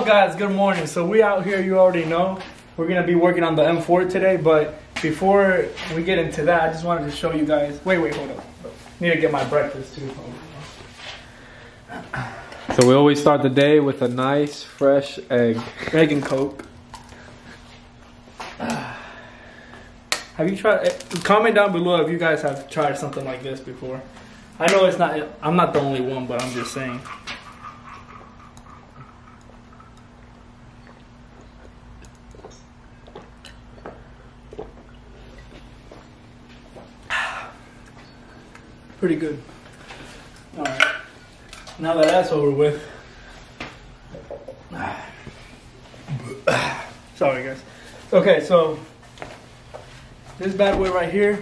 Guys, good morning. So we out here, you already know, we're gonna be working on the M4 today, but before we get into that, I just wanted to show you guys. Wait, hold up. Need to get my breakfast too. So we always start the day with a nice fresh egg and Coke. Have you tried? Comment down below if you guys have tried something like this before. I know it's not. I'm not the only one, but I'm just saying. Pretty good. All right. Now that that's over with. Sorry, guys. Okay, so this bad boy right here,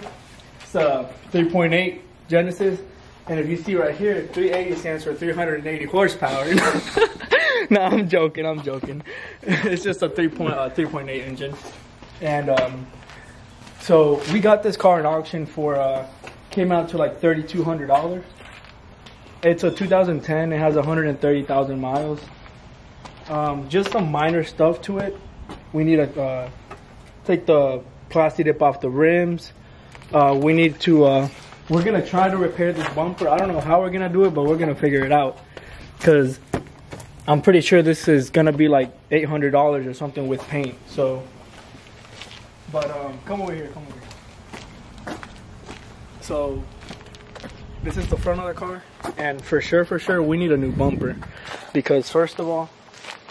it's a 3.8 Genesis, and if you see right here, 380 stands for 380 horsepower. No, I'm joking. It's just a 3.8 engine, and so we got this car in auction for came out to like $3,200. It's a 2010. It has 130,000 miles. Just some minor stuff to it. We need to take the plastic dip off the rims. We need to. We're gonna try to repair this bumper. I don't know how we're gonna do it, but we're gonna figure it out. Cause I'm pretty sure this is gonna be like $800 or something with paint. So, but come over here. So this is the front of the car, and for sure we need a new bumper, because first of all,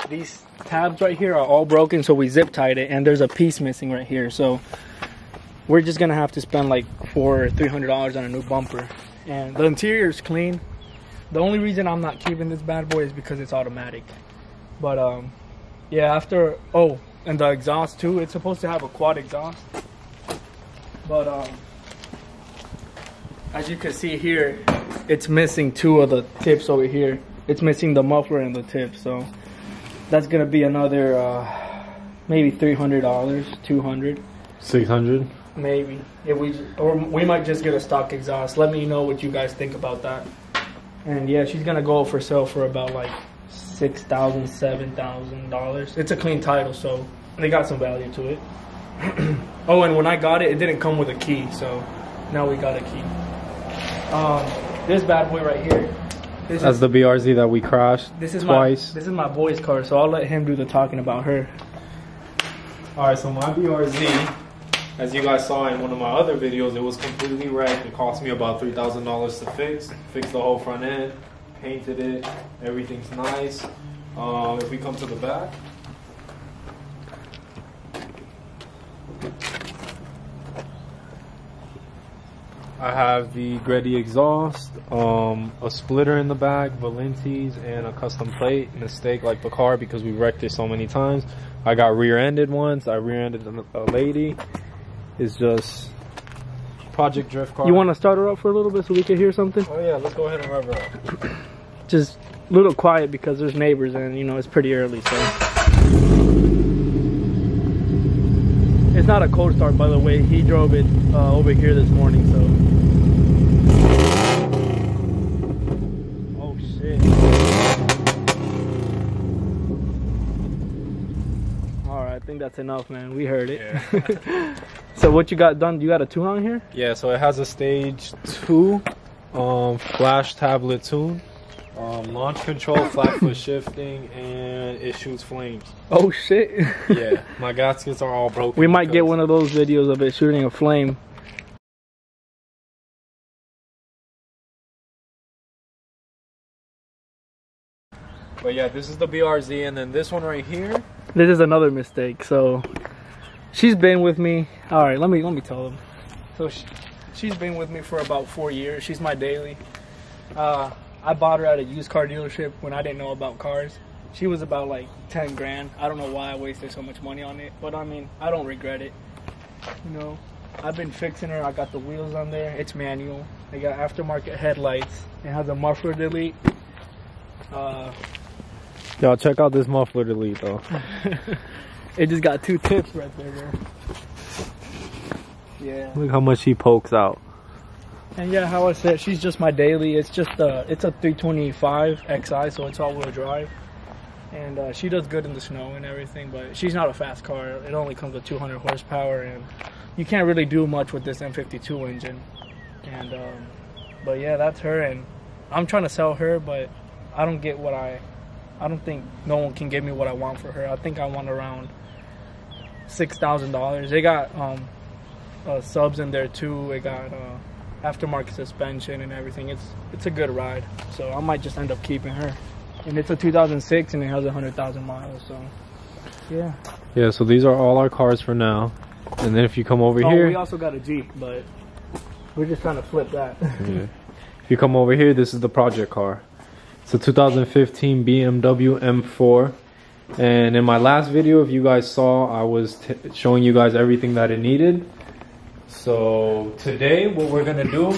these tabs right here are all broken, so we zip tied it, and there's a piece missing right here. So we're just gonna have to spend like $400 or $300 on a new bumper. And the interior is clean. The only reason I'm not keeping this bad boy is because it's automatic. But yeah, after and the exhaust too, it's supposed to have a quad exhaust, but as you can see here, it's missing two of the tips over here. It's missing the muffler and the tip, so that's gonna be another maybe $300, $200, $600, maybe. If we might just get a stock exhaust. Let me know what you guys think about that. And yeah, she's gonna go for sale for about like $6,000, $7,000. It's a clean title, so they got some value to it. Oh, and when I got it, it didn't come with a key, so now we got a key. This bad boy right here. That's the BRZ that we crashed twice. This is my boy's car, so I'll let him do the talking about her. Alright, so my BRZ, as you guys saw in one of my other videos, it was completely wrecked. It cost me about $3,000 to fix. Fixed the whole front end, painted it, everything's nice. If we come to the back, I have the Greddy exhaust, a splitter in the back, Valenti's, and a custom plate. Mistake like the car because we wrecked it so many times. I got rear-ended once. I rear-ended a lady. It's just project drift car. You want to start her up for a little bit so we can hear something? Oh yeah, let's go ahead and rev her up. Just a little quiet because there's neighbors and you know it's pretty early, so. It's not a cold start, by the way. He drove it over here this morning, so. Oh shit. All right, I think that's enough, man. We heard it. Yeah. So what you got done? You got a tune on here? Yeah, so it has a stage 2 flash tablet tune. Launch control, flat foot shifting, and it shoots flames. Oh shit. Yeah, my gaskets are all broken. We might get one of those videos of it shooting a flame. But yeah, this is the BRZ, and then this one right here. This is another mistake. So she's been with me. All right, let me tell them. So she's been with me for about 4 years. She's my daily. I bought her at a used car dealership when I didn't know about cars. She was about like 10 grand. I don't know why I wasted so much money on it, but I mean, I don't regret it. You know, I've been fixing her. I got the wheels on there. It's manual. I got aftermarket headlights. It has a muffler delete. Y'all check out this muffler delete though. It just got 2 tips right there, bro. Yeah. Look how much she pokes out. And yeah, how I said, she's just my daily. It's just it's a 325 XI, so it's all-wheel drive. And and she does good in the snow and everything, but she's not a fast car. It only comes with 200 horsepower, and you can't really do much with this M52 engine. And but yeah, that's her, and I'm trying to sell her, but I don't get what I don't think no one can give me what I want for her. I think I want around $6,000. They got subs in there too. They got aftermarket suspension and everything. It's a good ride, so I might just end up keeping her. And it's a 2006 and it has 100,000 miles, so yeah. Yeah, so these are all our cars for now. And then if you come over here, we also got a Jeep, but we're just trying to flip that. Yeah. If you come over here, this is the project car. It's a 2015 BMW M4. And in my last video, if you guys saw, I was showing you guys everything that it needed. So today what we're gonna do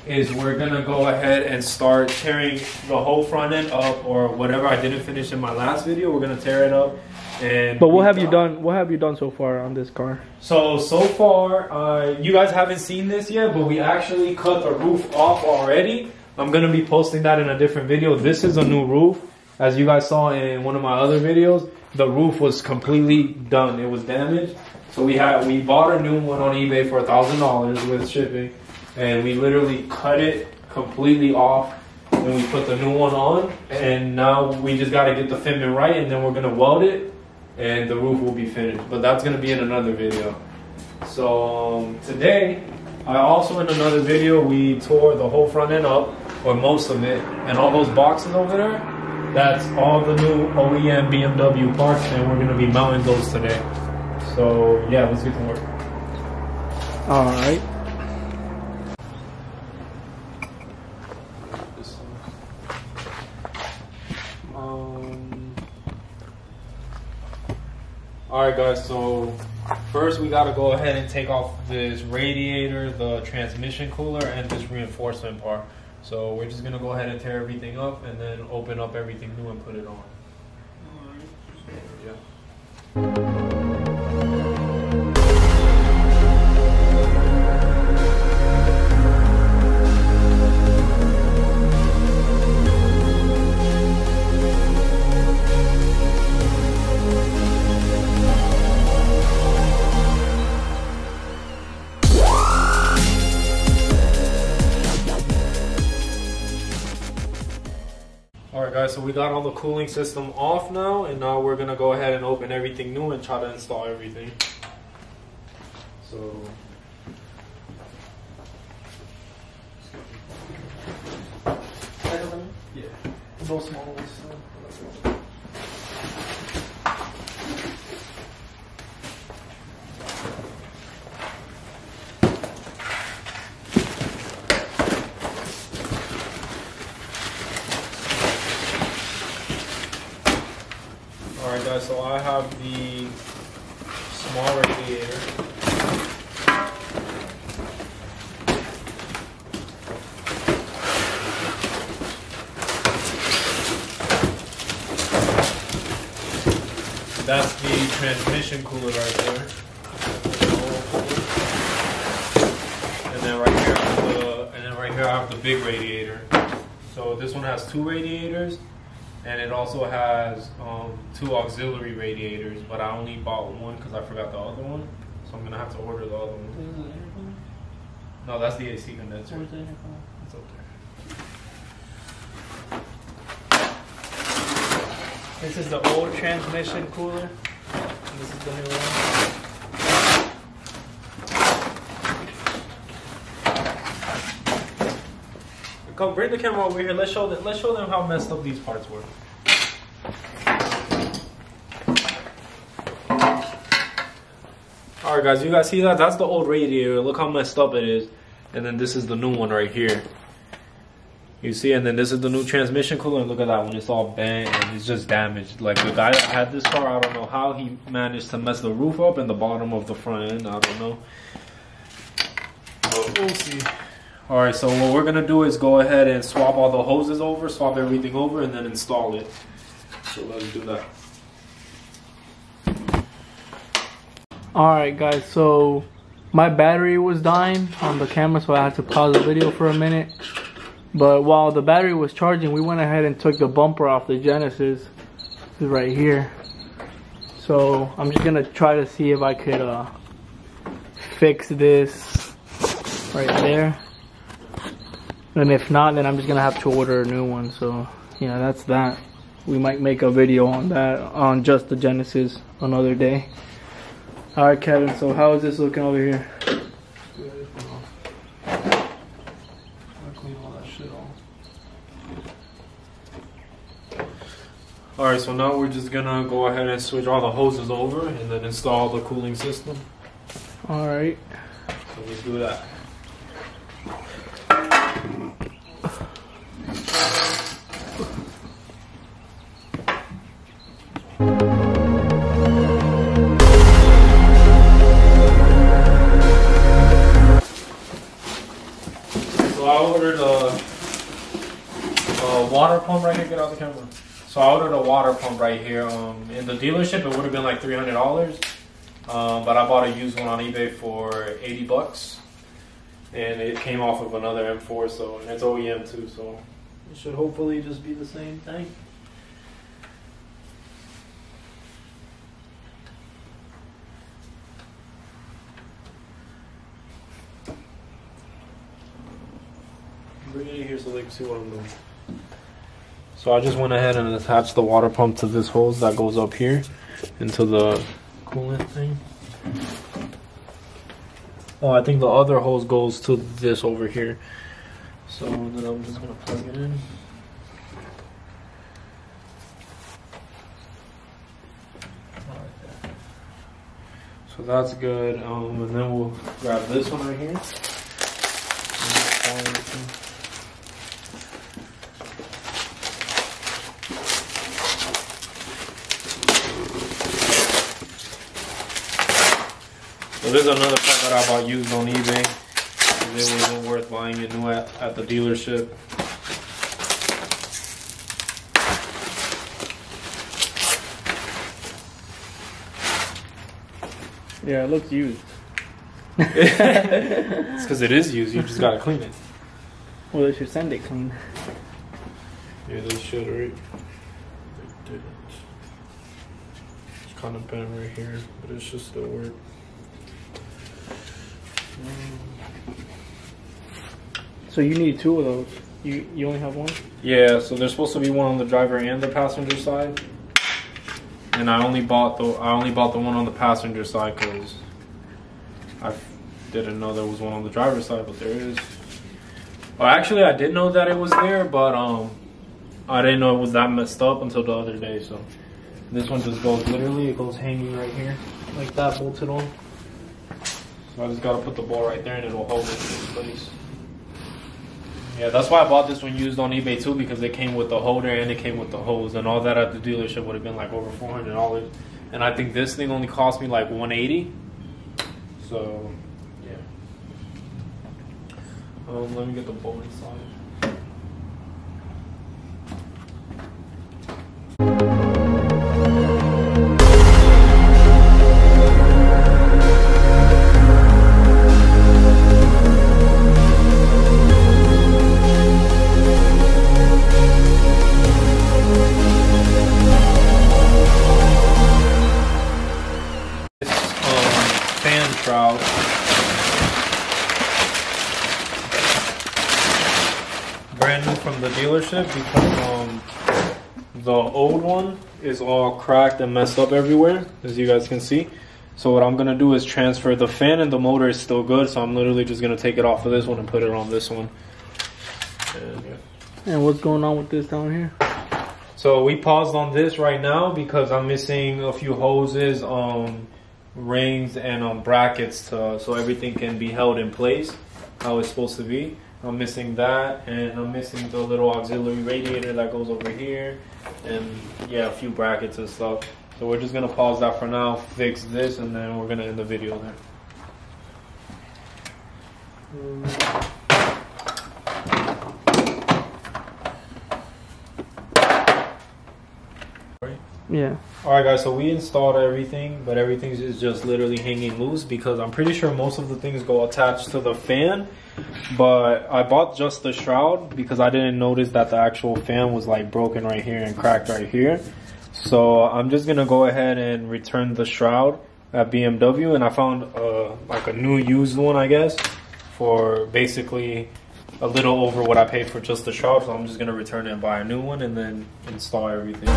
is we're gonna go ahead and start tearing the whole front end up, or whatever I didn't finish in my last video. We're gonna tear it up. And but what have you done? What have you done so far on this car? So far, you guys haven't seen this yet, but we actually cut the roof off already. I'm gonna be posting that in a different video. This is a new roof. As you guys saw in one of my other videos, the roof was completely done. It was damaged. So we bought a new one on eBay for $1,000 with shipping, and we literally cut it completely off. And we put the new one on, and now we just gotta get the fitment right, and then we're gonna weld it, and the roof will be finished. But that's gonna be in another video. So today, I also in another video, we tore the whole front end up, or most of it, and all those boxes over there, that's all the new OEM BMW parts, and we're gonna be mounting those today. So yeah, let's get to work. All right. Alright guys, so first we gotta go ahead and take off this radiator, the transmission cooler, and this reinforcement part. So we're just gonna go ahead and tear everything up and then open up everything new and put it on. Yeah. Alright guys, so we got all the cooling system off now, and now we're gonna go ahead and open everything new and try to install everything. So yeah, Those small ones. Alright guys, so I have the small radiator. That's the transmission cooler right there. And then right here I have the big radiator. So this one has 2 radiators. And it also has 2 auxiliary radiators, but I only bought one because I forgot the other one. So I'm going to have to order the other one. No, that's the AC condenser. Where's the intercom? It's up there. This is the old transmission cooler. And this is the new one. Come, bring the camera over here. Let's show them how messed up these parts were. Alright guys, you guys see that? That's the old radiator. Look how messed up it is. And then this is the new one right here. You see, and then this is the new transmission cooler, and look at that one. It's all bent and it's just damaged. Like the guy that had this car, I don't know how he managed to mess the roof up and the bottom of the front end. I don't know. But we'll see. Alright, so what we're going to do is go ahead and swap all the hoses over, swap everything over, and then install it. So let's do that. Alright guys, so my battery was dying on the camera, so I had to pause the video for a minute. But while the battery was charging, we went ahead and took the bumper off the Genesis. is right here. So I'm just gonna try to see if I could fix this right there. And if not, then I'm just gonna have to order a new one. So yeah, that's that. We might make a video on that, on just the Genesis, another day. All right, Kevin, so how is this looking over here? Good. I'll clean all that shit off. Alright, so now we're just gonna go ahead and switch all the hoses over and then install the cooling system. All right. So let's do that. So I ordered a water pump right here. Get out the camera. So I ordered a water pump right here. In the dealership, it would have been like $300. But I bought a used one on eBay for 80 bucks. And it came off of another M4, so, and it's OEM too, so it should hopefully just be the same thing. Bring it in here so they can see what I'm doing. So I just went ahead and attached the water pump to this hose that goes up here into the coolant thing. Oh, I think the other hose goes to this over here. So then I'm just gonna plug it in. So that's good. And then we'll grab this one right here. So this is another part that I bought used on eBay. It wasn't worth buying it new at the dealership. Yeah, it looks used. It's because it is used. You just gotta clean it. Well, they should send it clean. Yeah, they should, right? They didn't. It's kind of bent right here, but it should still work. So you need two of those. You only have one? Yeah, so there's supposed to be one on the driver and the passenger side. And I only bought the one on the passenger side because I didn't know there was one on the driver's side, but there is. Well, actually, I did know that it was there, but I didn't know it was that messed up until the other day. So this one just goes literally, it goes hanging right here like that, bolted on. So I just gotta put the ball right there and it'll hold it in its place. Yeah, that's why I bought this one used on eBay too, because it came with the holder and it came with the hose, and all that at the dealership would have been like over $400. And I think this thing only cost me like $180. So yeah. Let me get the bolt inside. Fan shroud. Brand new from the dealership, because the old one is all cracked and messed up everywhere, as you guys can see. So what I'm gonna do is transfer the fan, and the motor is still good, so I'm literally just gonna take it off of this one and put it on this one. And, yeah. And what's going on with this down here? So we paused on this right now because I'm missing a few hoses, rings, and brackets so everything can be held in place how it's supposed to be. I'm missing that, and I'm missing the little auxiliary radiator that goes over here, and yeah, a few brackets and stuff. So we're just gonna pause that for now, fix this, and then we're gonna end the video there. Yeah. Alright guys, so we installed everything, but everything is just literally hanging loose because I'm pretty sure most of the things go attached to the fan. But I bought just the shroud because I didn't notice that the actual fan was like broken right here and cracked right here. So I'm just gonna go ahead and return the shroud at BMW, and I found like a new used one, I guess, for basically a little over what I paid for just the shroud. So I'm just gonna return it and buy a new one and then install everything.